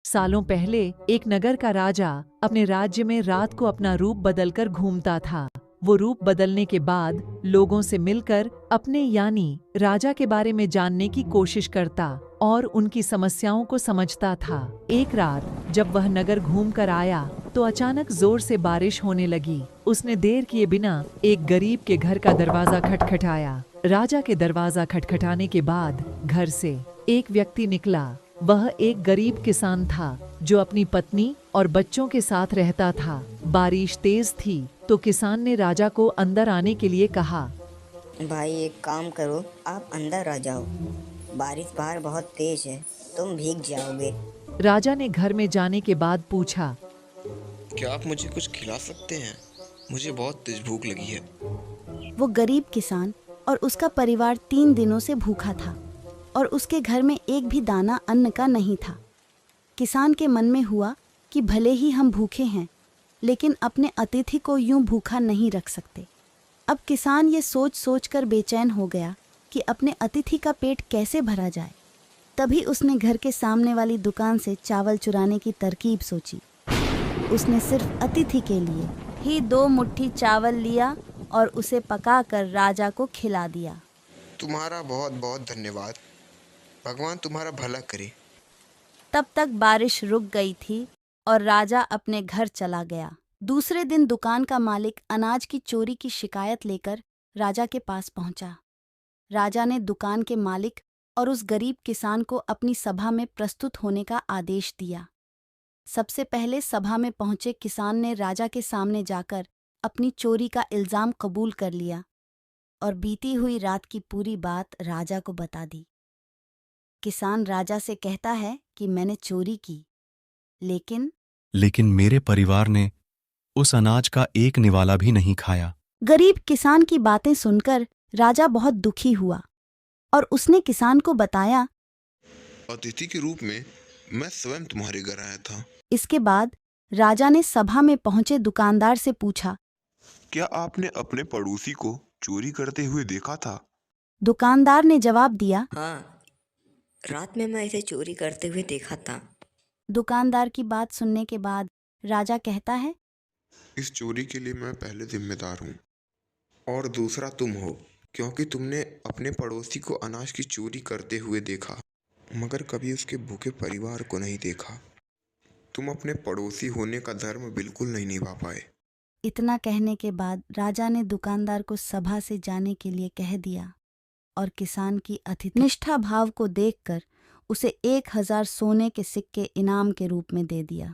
सालों पहले एक नगर का राजा अपने राज्य में रात को अपना रूप बदलकर घूमता था। वो रूप बदलने के बाद लोगों से मिलकर अपने यानी राजा के बारे में जानने की कोशिश करता और उनकी समस्याओं को समझता था। एक रात जब वह नगर घूम कर आया तो अचानक जोर से बारिश होने लगी। उसने देर किए बिना एक गरीब के घर का दरवाजा खटखटाया। राजा के दरवाजा खटखटाने के बाद घर से एक व्यक्ति निकला। वह एक गरीब किसान था जो अपनी पत्नी और बच्चों के साथ रहता था। बारिश तेज थी तो किसान ने राजा को अंदर आने के लिए कहा। भाई एक काम करो, आप अंदर आ जाओ। बारिश बाहर बहुत तेज है, तुम भीग जाओगे। राजा ने घर में जाने के बाद पूछा, क्या आप मुझे कुछ खिला सकते हैं? मुझे बहुत तेज भूख लगी है। वो गरीब किसान और उसका परिवार 3 दिनों से भूखा था और उसके घर में एक भी दाना अन्न का नहीं था। किसान के मन में हुआ कि भले ही हम भूखे हैं, लेकिन अपने अतिथि को यूं भूखा नहीं रख सकते। अब किसान ये सोच सोच कर बेचैन हो गया कि अपने अतिथि का पेट कैसे भरा जाए। तभी उसने घर के सामने वाली दुकान से चावल चुराने की तरकीब सोची। उसने सिर्फ अतिथि के लिए ही 2 मुट्ठी चावल लिया और उसे पकाकर राजा को खिला दिया। तुम्हारा बहुत बहुत धन्यवाद। भगवान तुम्हारा भला करे। तब तक बारिश रुक गई थी और राजा अपने घर चला गया। दूसरे दिन दुकान का मालिक अनाज की चोरी की शिकायत लेकर राजा के पास पहुंचा। राजा ने दुकान के मालिक और उस गरीब किसान को अपनी सभा में प्रस्तुत होने का आदेश दिया। सबसे पहले सभा में पहुंचे किसान ने राजा के सामने जाकर अपनी चोरी का इल्जाम कबूल कर लिया और बीती हुई रात की पूरी बात राजा को बता दी। किसान राजा से कहता है कि मैंने चोरी की, लेकिन मेरे परिवार ने उस अनाज का एक निवाला भी नहीं खाया। गरीब किसान की बातें सुनकर राजा बहुत दुखी हुआ और उसने किसान को बताया। अतिथि के रूप में मैं स्वयं तुम्हारे घर आया था। इसके बाद राजा ने सभा में पहुंचे दुकानदार से पूछा, क्या आपने अपने पड़ोसी को चोरी करते हुए देखा था? दुकानदार ने जवाब दिया। हाँ, रात में मैं इसे चोरी करते हुए देखा था। दुकानदार की बात सुनने के बाद राजा कहता है, इस चोरी के लिए मैं पहले जिम्मेदार हूँ और दूसरा तुम हो, क्योंकि तुमने अपने पड़ोसी को अनाज की चोरी करते हुए देखा मगर कभी उसके भूखे परिवार को नहीं देखा। तुम अपने पड़ोसी होने का धर्म बिल्कुल नहीं निभा पाए। इतना कहने के बाद राजा ने दुकानदार को सभा से जाने के लिए कह दिया और किसान की अतिथि निष्ठा भाव को देखकर उसे 1000 सोने के सिक्के इनाम के रूप में दे दिया।